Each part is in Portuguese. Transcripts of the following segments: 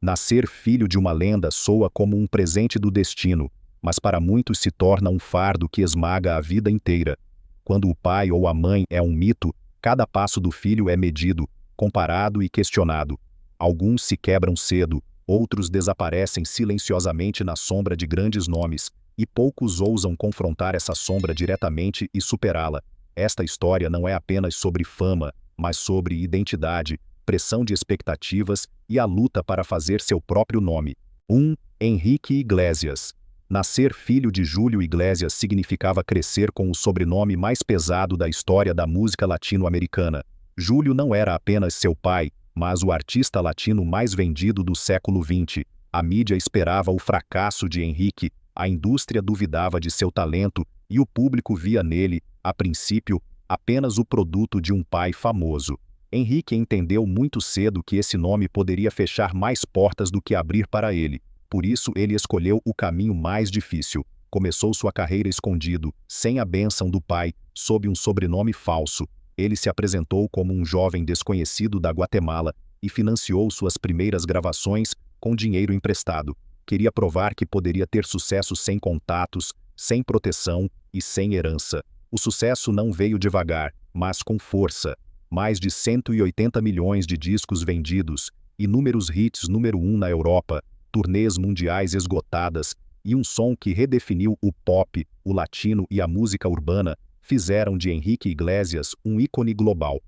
Nascer filho de uma lenda soa como um presente do destino, mas para muitos se torna um fardo que esmaga a vida inteira. Quando o pai ou a mãe é um mito, cada passo do filho é medido, comparado e questionado. Alguns se quebram cedo, outros desaparecem silenciosamente na sombra de grandes nomes, e poucos ousam confrontar essa sombra diretamente e superá-la. Esta história não é apenas sobre fama, mas sobre identidade, pressão de expectativas e a luta para fazer seu próprio nome. 1. Henrique Iglesias. Nascer filho de Júlio Iglesias significava crescer com o sobrenome mais pesado da história da música latino-americana. Júlio não era apenas seu pai, mas o artista latino mais vendido do século XX. A mídia esperava o fracasso de Henrique, a indústria duvidava de seu talento e o público via nele, a princípio, apenas o produto de um pai famoso. Henrique entendeu muito cedo que esse nome poderia fechar mais portas do que abrir para ele. Por isso ele escolheu o caminho mais difícil. Começou sua carreira escondido, sem a bênção do pai, sob um sobrenome falso. Ele se apresentou como um jovem desconhecido da Guatemala e financiou suas primeiras gravações com dinheiro emprestado. Queria provar que poderia ter sucesso sem contatos, sem proteção e sem herança. O sucesso não veio devagar, mas com força. Mais de 180 milhões de discos vendidos, inúmeros hits número 1 na Europa, turnês mundiais esgotadas e um som que redefiniu o pop, o latino e a música urbana fizeram de Henrique Iglesias um ícone global.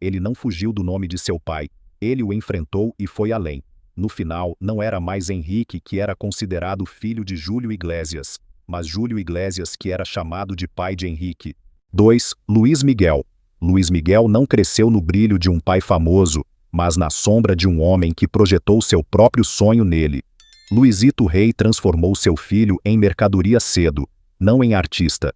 Ele não fugiu do nome de seu pai, ele o enfrentou e foi além. No final, não era mais Henrique que era considerado filho de Júlio Iglesias, mas Júlio Iglesias que era chamado de pai de Henrique. 2. Luís Miguel. Luís Miguel não cresceu no brilho de um pai famoso, mas na sombra de um homem que projetou seu próprio sonho nele. Luizito Rei transformou seu filho em mercadoria cedo, não em artista.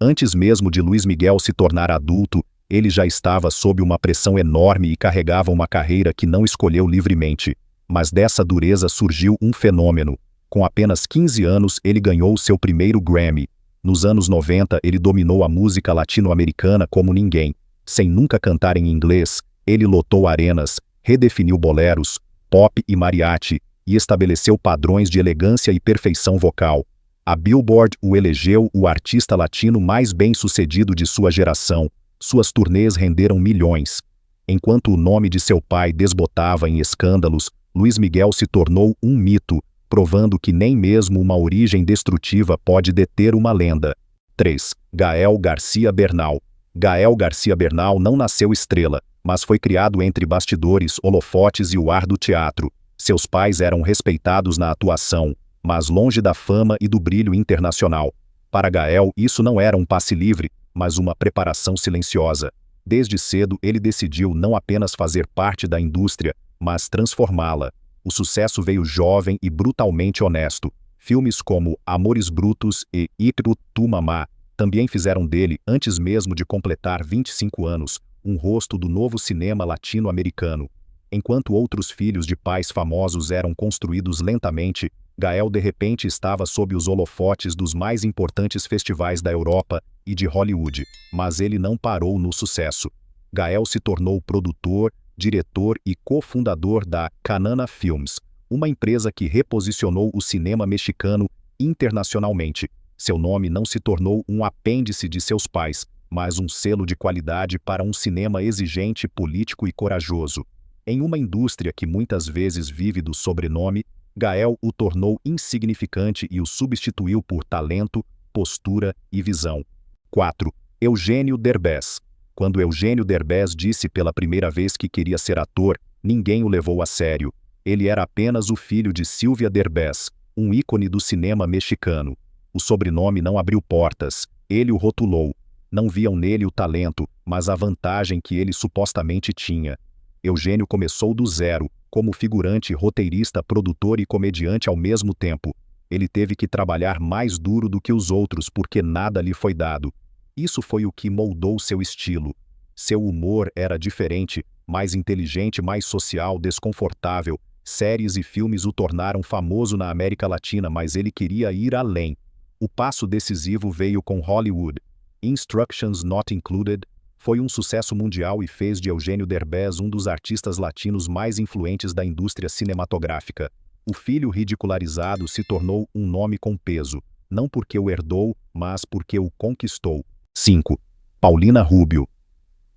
Antes mesmo de Luís Miguel se tornar adulto, ele já estava sob uma pressão enorme e carregava uma carreira que não escolheu livremente. Mas dessa dureza surgiu um fenômeno. Com apenas 15 anos ele ganhou seu primeiro Grammy. Nos anos 90 ele dominou a música latino-americana como ninguém. Sem nunca cantar em inglês, ele lotou arenas, redefiniu boleros, pop e mariachi, e estabeleceu padrões de elegância e perfeição vocal. A Billboard o elegeu o artista latino mais bem-sucedido de sua geração. Suas turnês renderam milhões. Enquanto o nome de seu pai desbotava em escândalos, Luís Miguel se tornou um mito, provando que nem mesmo uma origem destrutiva pode deter uma lenda. 3. Gael Garcia Bernal. Gael Garcia Bernal não nasceu estrela, mas foi criado entre bastidores, holofotes e o ar do teatro. Seus pais eram respeitados na atuação, mas longe da fama e do brilho internacional. Para Gael, isso não era um passe livre, mas uma preparação silenciosa. Desde cedo ele decidiu não apenas fazer parte da indústria, mas transformá-la. O sucesso veio jovem e brutalmente honesto. Filmes como Amores Brutos e Itru Tu Mamá também fizeram dele, antes mesmo de completar 25 anos, um rosto do novo cinema latino-americano. Enquanto outros filhos de pais famosos eram construídos lentamente, Gael de repente estava sob os holofotes dos mais importantes festivais da Europa e de Hollywood, mas ele não parou no sucesso. Gael se tornou produtor, diretor e cofundador da Canana Films, uma empresa que reposicionou o cinema mexicano internacionalmente. Seu nome não se tornou um apêndice de seus pais, mas um selo de qualidade para um cinema exigente, político e corajoso. Em uma indústria que muitas vezes vive do sobrenome, Gael o tornou insignificante e o substituiu por talento, postura e visão. 4. Eugênio Derbez. Quando Eugênio Derbez disse pela primeira vez que queria ser ator, ninguém o levou a sério. Ele era apenas o filho de Silvia Derbez, um ícone do cinema mexicano. O sobrenome não abriu portas, ele o rotulou. Não viam nele o talento, mas a vantagem que ele supostamente tinha. Eugênio começou do zero, como figurante, roteirista, produtor e comediante ao mesmo tempo. Ele teve que trabalhar mais duro do que os outros porque nada lhe foi dado. Isso foi o que moldou seu estilo. Seu humor era diferente, mais inteligente, mais social, desconfortável. Séries e filmes o tornaram famoso na América Latina, mas ele queria ir além. O passo decisivo veio com Hollywood. Instructions Not Included, Foi um sucesso mundial e fez de Eugenio Derbez um dos artistas latinos mais influentes da indústria cinematográfica. O filho ridicularizado se tornou um nome com peso, não porque o herdou, mas porque o conquistou. 5. Paulina Rubio.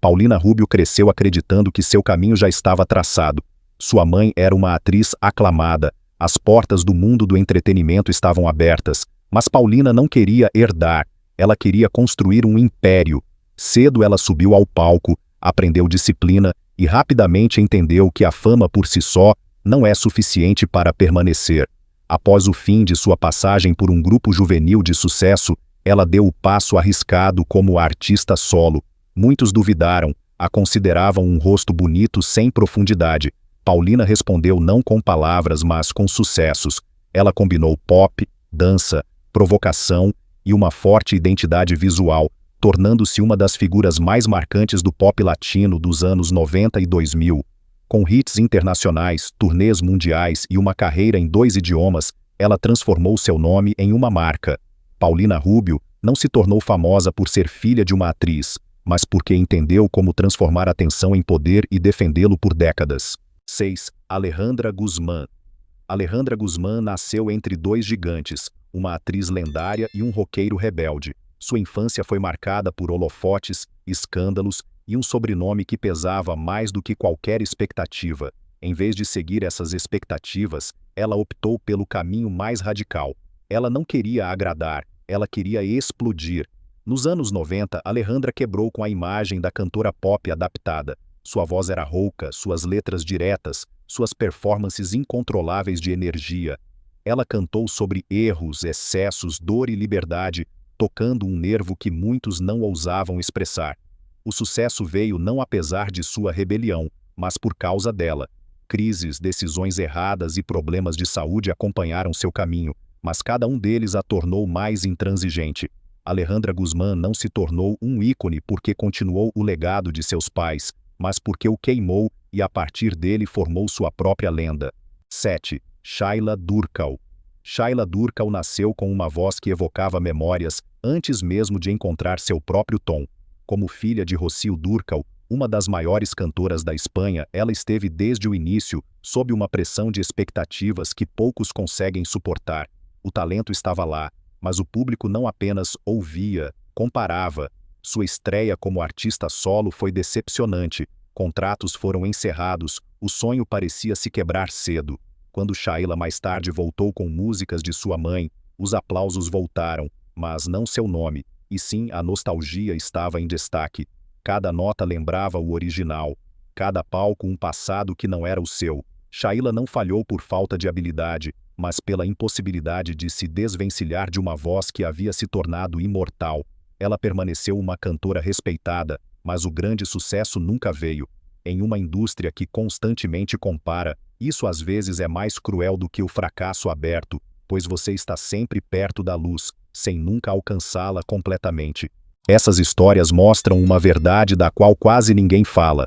Paulina Rubio cresceu acreditando que seu caminho já estava traçado. Sua mãe era uma atriz aclamada, as portas do mundo do entretenimento estavam abertas, mas Paulina não queria herdar, ela queria construir um império. Cedo ela subiu ao palco, aprendeu disciplina e rapidamente entendeu que a fama por si só não é suficiente para permanecer. Após o fim de sua passagem por um grupo juvenil de sucesso, ela deu o passo arriscado como artista solo. Muitos duvidaram, a consideravam um rosto bonito sem profundidade. Paulina respondeu não com palavras, mas com sucessos. Ela combinou pop, dança, provocação e uma forte identidade visual, tornando-se uma das figuras mais marcantes do pop latino dos anos 90 e 2000. Com hits internacionais, turnês mundiais e uma carreira em 2 idiomas, ela transformou seu nome em uma marca. Paulina Rubio não se tornou famosa por ser filha de uma atriz, mas porque entendeu como transformar a atenção em poder e defendê-lo por décadas. 6. Alejandra Guzmán. Alejandra Guzmán nasceu entre 2 gigantes, uma atriz lendária e um roqueiro rebelde. Sua infância foi marcada por holofotes, escândalos e um sobrenome que pesava mais do que qualquer expectativa. Em vez de seguir essas expectativas, ela optou pelo caminho mais radical. Ela não queria agradar, ela queria explodir. Nos anos 90, Alejandra quebrou com a imagem da cantora pop adaptada. Sua voz era rouca, suas letras diretas, suas performances incontroláveis de energia. Ela cantou sobre erros, excessos, dor e liberdade, tocando um nervo que muitos não ousavam expressar. O sucesso veio não apesar de sua rebelião, mas por causa dela. Crises, decisões erradas e problemas de saúde acompanharam seu caminho, mas cada um deles a tornou mais intransigente. Alejandra Guzmán não se tornou um ícone porque continuou o legado de seus pais, mas porque o queimou e a partir dele formou sua própria lenda. 7. Shaila Durkal. Shaila Durkal nasceu com uma voz que evocava memórias antes mesmo de encontrar seu próprio tom. Como filha de Rocío Dúrcal, uma das maiores cantoras da Espanha, ela esteve desde o início sob uma pressão de expectativas que poucos conseguem suportar. O talento estava lá, mas o público não apenas ouvia, comparava. Sua estreia como artista solo foi decepcionante. Contratos foram encerrados, o sonho parecia se quebrar cedo. Quando Shaila mais tarde voltou com músicas de sua mãe, os aplausos voltaram, mas não seu nome, e sim a nostalgia estava em destaque. Cada nota lembrava o original, cada palco um passado que não era o seu. Shaila não falhou por falta de habilidade, mas pela impossibilidade de se desvencilhar de uma voz que havia se tornado imortal. Ela permaneceu uma cantora respeitada, mas o grande sucesso nunca veio. Em uma indústria que constantemente compara, isso às vezes é mais cruel do que o fracasso aberto, pois você está sempre perto da luz, sem nunca alcançá-la completamente. Essas histórias mostram uma verdade da qual quase ninguém fala.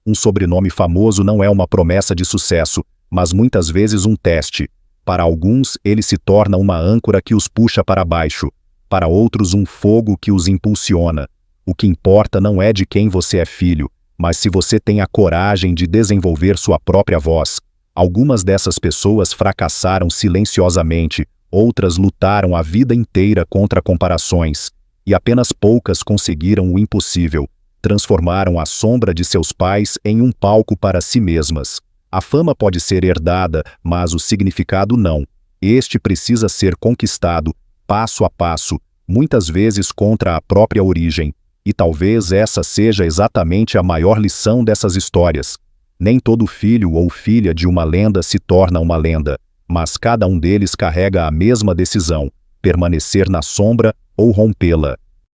Um sobrenome famoso não é uma promessa de sucesso, mas muitas vezes um teste. Para alguns, ele se torna uma âncora que os puxa para baixo. Para outros, um fogo que os impulsiona. O que importa não é de quem você é filho, mas se você tem a coragem de desenvolver sua própria voz. Algumas dessas pessoas fracassaram silenciosamente, outras lutaram a vida inteira contra comparações, e apenas poucas conseguiram o impossível. Transformaram a sombra de seus pais em um palco para si mesmas. A fama pode ser herdada, mas o significado não. Este precisa ser conquistado, passo a passo, muitas vezes contra a própria origem. E talvez essa seja exatamente a maior lição dessas histórias. Nem todo filho ou filha de uma lenda se torna uma lenda, mas cada um deles carrega a mesma decisão: permanecer na sombra ou rompê-la.